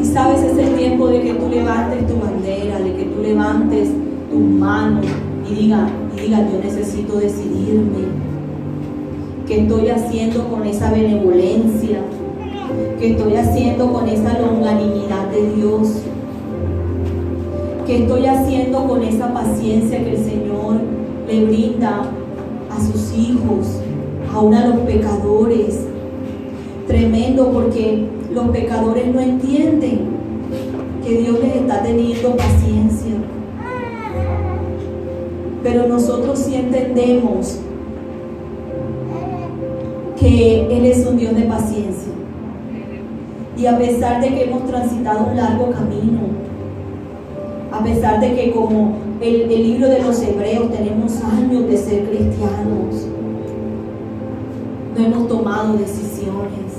Y sabes, es el tiempo de que tú levantes tu bandera, de que tú levantes tus manos y diga, yo necesito decidirme. ¿Qué estoy haciendo con esa benevolencia? ¿Qué estoy haciendo con esa longanimidad de Dios? ¿Qué estoy haciendo con esa paciencia que el Señor le brinda a sus hijos, aún a los pecadores? Tremendo, porque los pecadores no entienden que Dios les está teniendo paciencia. Pero nosotros sí entendemos que Él es un Dios de paciencia. Y a pesar de que hemos transitado un largo camino, a pesar de que como el libro de los Hebreos tenemos años de ser cristianos, no hemos tomado decisiones.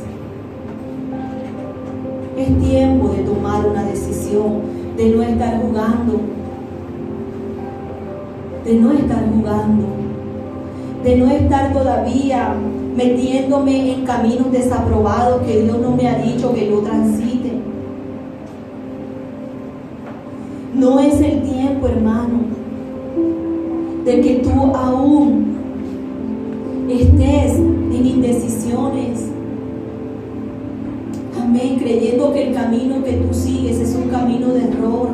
Es tiempo de tomar una decisión, de no estar jugando, de no estar todavía metiéndome en caminos desaprobados que Dios no me ha dicho que yo transite. No es el tiempo, hermano, de que tú aún estés en indecisiones. Amén, creyendo que el camino que tú sigues es un camino de error,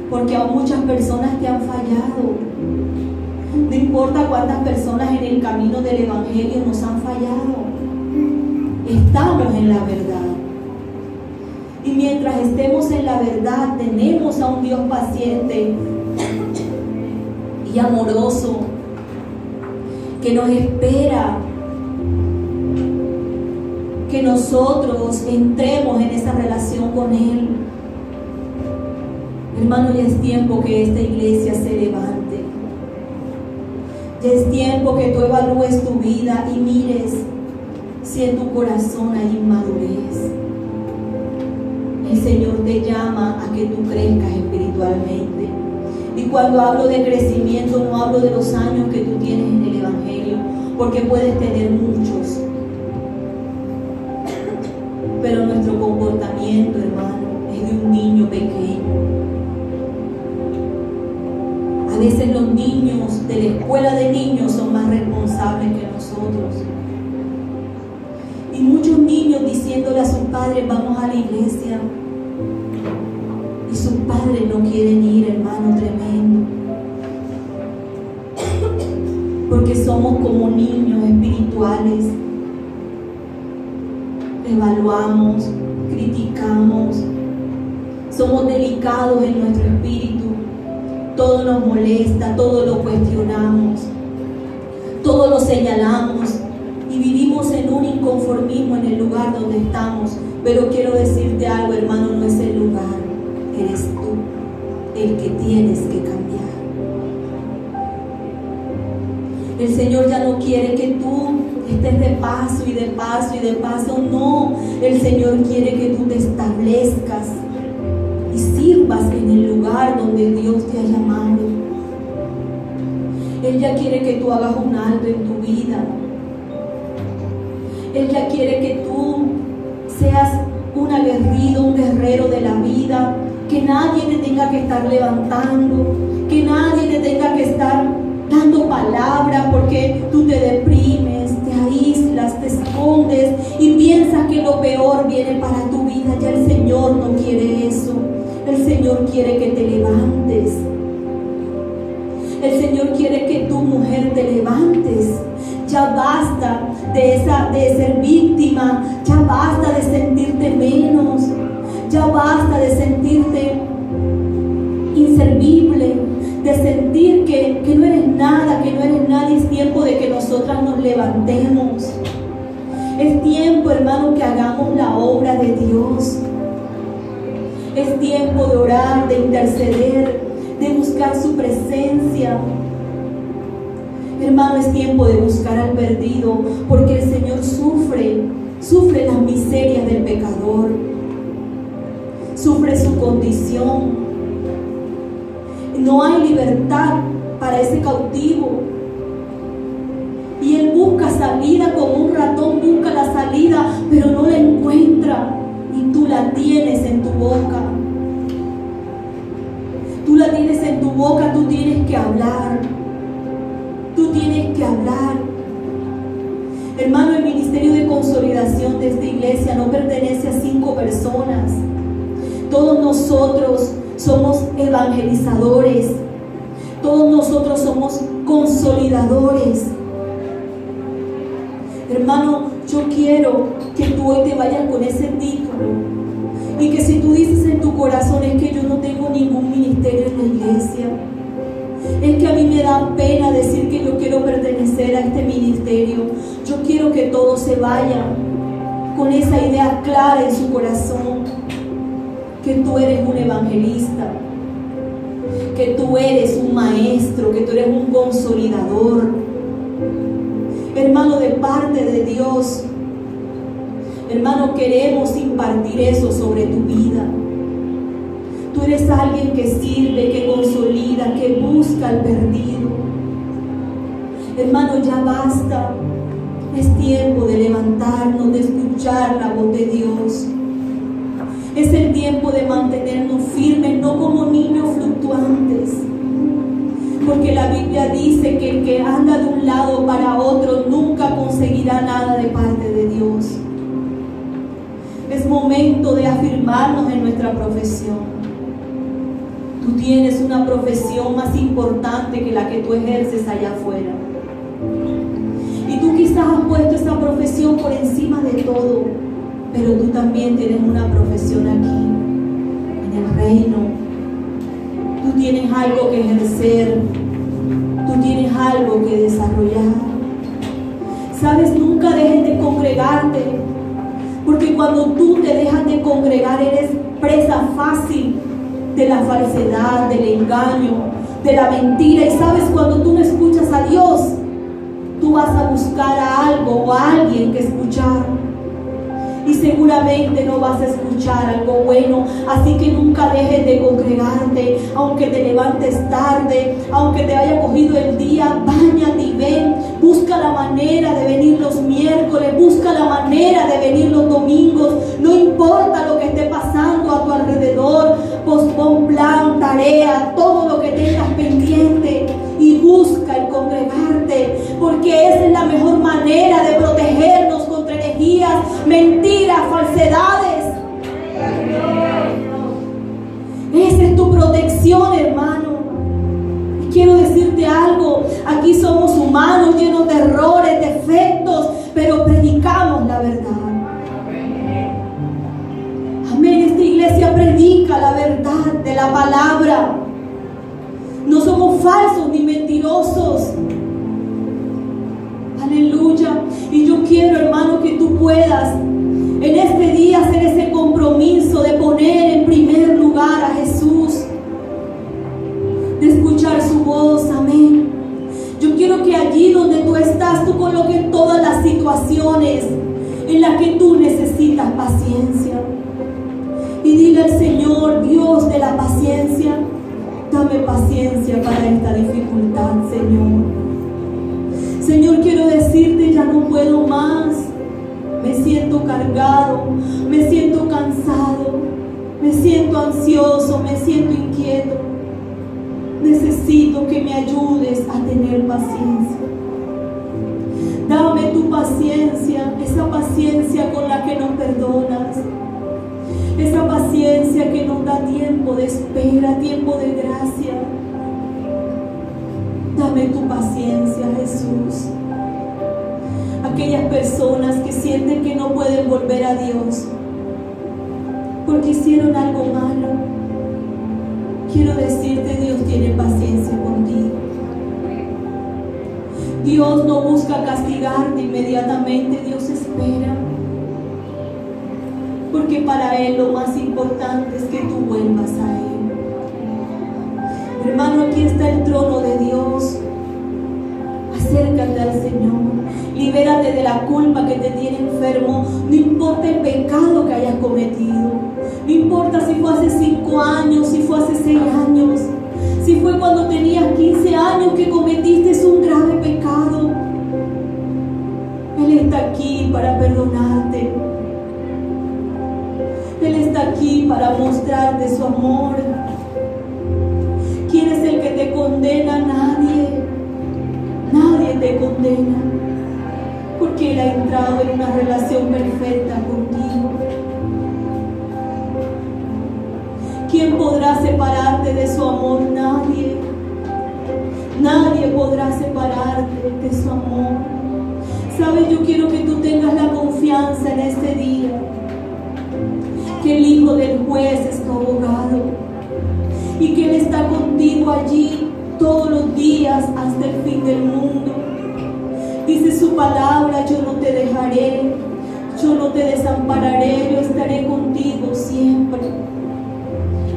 porque aún muchas personas te han fallado. No importa cuántas personas en el camino del Evangelio nos han fallado, estamos en la verdad. Y mientras estemos en la verdad, tenemos a un Dios paciente y amoroso que nos espera que nosotros entremos en esa relación con Él. Hermano, ya es tiempo que esta iglesia se levante. Ya es tiempo que tú evalúes tu vida y mires si en tu corazón hay inmadurez. El Señor te llama a que tú crezcas espiritualmente. Y cuando hablo de crecimiento, no hablo de los años que tú tienes en el Evangelio, porque puedes tener muchos. Pero nuestro comportamiento, hermano, es de un niño pequeño. A veces los niños de la escuela de niños son más responsables que nosotros. Y muchos niños diciéndole a sus padres, vamos a la iglesia. Y sus padres no quieren ir, hermano, tremendo. Porque somos como niños espirituales. Evaluamos, criticamos, somos delicados en nuestro espíritu. Todo nos molesta, todo lo cuestionamos, todo lo señalamos y vivimos en un inconformismo en el lugar donde estamos. Pero quiero decirte algo, hermano, no es el lugar, eres tú el que tienes que cambiar. El Señor ya no quiere que tú estés de paso y de paso y de paso, no. El Señor quiere que tú te establezcas y sirvas en el lugar donde Dios te ha llamado. Él ya quiere que tú hagas un alto en tu vida. Él ya quiere que tú seas un aguerrido, un guerrero de la vida, que nadie te tenga que estar levantando, que nadie te tenga que estar dando palabra porque tú te deprimes, te aíslas, te escondes y piensas que lo peor viene para tu vida. Ya el Señor no quiere eso. El Señor quiere que te levantes. El Señor quiere que tu mujer te levantes. Ya basta de ser víctima, ya basta de sentirte menos, ya basta de sentirte inservible, de sentir que no eres nada, que no eres nadie. Es tiempo de que nosotras nos levantemos. Es tiempo, hermano, que hagamos la obra de Dios. Es tiempo de orar, de interceder, de buscar su presencia. Hermano, es tiempo de buscar al perdido, porque el Señor sufre las miserias del pecador, sufre su condición. No hay libertad para ese cautivo. Y él busca salida como un ratón, busca la salida, pero no la encuentra. Y tú la tienes en tu boca. Tú la tienes en tu boca, tú tienes que hablar. Tú tienes que hablar. Hermano, el ministerio de consolidación de esta iglesia no pertenece a 5 personas. Todos nosotros somos evangelizadores. Todos nosotros somos consolidadores. Hermano, yo quiero que tú hoy te vayas con ese título. Y que si tú dices en tu corazón, es que yo no tengo ningún ministerio en la iglesia, es que a mí me da pena decir que yo quiero pertenecer a este ministerio, yo quiero que todos se vayan con esa idea clara en su corazón, que tú eres un evangelista, que tú eres un maestro, que tú eres un consolidador. Hermano, de parte de Dios, hermano, queremos impartir eso sobre tu vida. Tú eres alguien que sirve, que consolida, que busca al perdido. Hermano, ya basta. Es tiempo de levantarnos, de escuchar la voz de Dios. Es el tiempo de mantenernos firmes, no como niños fluctuantes. Porque la Biblia dice que el que anda de un lado para otro nunca conseguirá nada de parte de Dios. Es momento de afirmarnos en nuestra profesión. Tú tienes una profesión más importante que la que tú ejerces allá afuera. Y tú quizás has puesto esa profesión por encima de todo, pero tú también tienes una profesión aquí, en el reino. Tú tienes algo que ejercer, tú tienes algo que desarrollar. ¿Sabes? Nunca dejes de congregarte, porque cuando tú te dejas de congregar eres presa fácil de la falsedad, del engaño, de la mentira. Y sabes, cuando tú no escuchas a Dios, tú vas a buscar a algo o a alguien que escuchar, y seguramente no vas a escuchar algo bueno. Así que nunca dejes de congregarte, aunque te levantes tarde, aunque te haya cogido el día. Báñate y ven. Busca la manera de venir los miércoles, busca la manera de venir los domingos. No importa lo que esté pasando a tu alrededor, pospon plan, tarea, todo lo que tengas pendiente, y busca el congregarte, porque esa es la mejor manera de protegernos contra herejías, mentiras, falsedades. Esa es tu protección, hermano. Y quiero decirte algo: aquí somos humanos, llenos de errores, defectos, pero predicamos la verdad. Amén. Esta iglesia predica la verdad de la palabra. No somos falsos ni mentirosos. Aleluya. Y yo quiero, hermano, que tú puedas en este día hacer ese compromiso de poner en primer lugar a Jesús, de escuchar su voz. Amén. Yo quiero que allí donde tú estás, tú coloques todas las situaciones en las que tú necesitas paciencia, y dile al Señor: Dios de la paciencia, dame paciencia para esta dificultad, Señor. Señor, quiero decirte: ya no puedo más. Me siento cargado, me siento cansado, me siento ansioso, me siento inquieto. Necesito que me ayudes a tener paciencia. Dame tu paciencia, esa paciencia con la que nos perdonas, esa paciencia que nos da tiempo de espera, tiempo de gracia. Dame tu paciencia, Jesús. Aquellas personas que sienten que no pueden volver a Dios porque hicieron algo malo, quiero decirte, Dios tiene paciencia contigo. Dios no busca castigarte inmediatamente, Dios espera. Porque para Él lo más importante es que tú vuelvas a Él. Hermano, aquí está el trono de Dios. Acércate al Señor. Libérate de la culpa que te tiene enfermo. No importa el pecado que hayas cometido. No importa si fue hace 5 años, si fue hace 6 años, si fue cuando tenías 15 años que cometiste un grave pecado. Él está aquí para perdonarte. Él está aquí para mostrarte su amor. ¿Quién es el que te condena? Nadie. Nadie te condena. Porque Él ha entrado en una relación perfecta contigo. ¿Quién podrá separarte de su amor? Nadie. Nadie podrá separarte de su amor. ¿Sabes? Yo quiero que tú tengas la confianza en este día que el Hijo del Juez es tu abogado y que Él está contigo allí todos los días hasta el fin del mundo. Dice su palabra: yo no te dejaré, yo no te desampararé, yo estaré contigo siempre.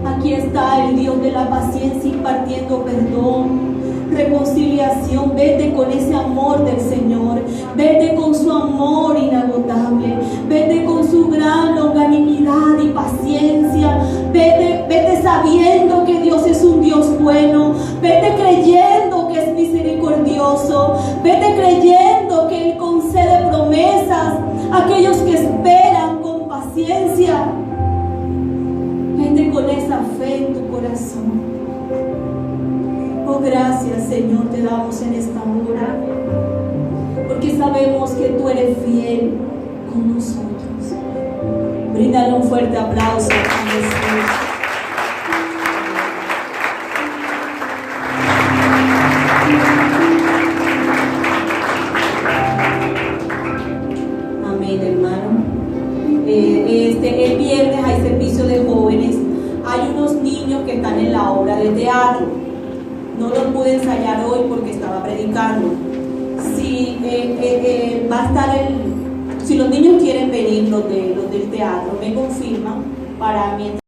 Aquí está el Dios de la paciencia impartiendo perdón, reconciliación. Vete con ese amor del Señor, vete con su amor inagotable, vete con su gran longanimidad y paciencia, vete sabiendo que Dios es un Dios bueno, vete creyendo que es misericordioso, vete creyendo que Él concede promesas a aquellos que esperan con paciencia. Vete con esa fe en tu corazón. Oh, gracias, Señor, te damos en esta hora, porque sabemos que tú eres fiel con nosotros. Bríndale un fuerte aplauso a Jesús. Amén, hermano. El viernes hay servicio de jóvenes. Hay unos niños que están en la obra de teatro. No los pude ensayar hoy porque estaba predicando. Si va a estar si los niños quieren venir, los del teatro, me confirman para mientras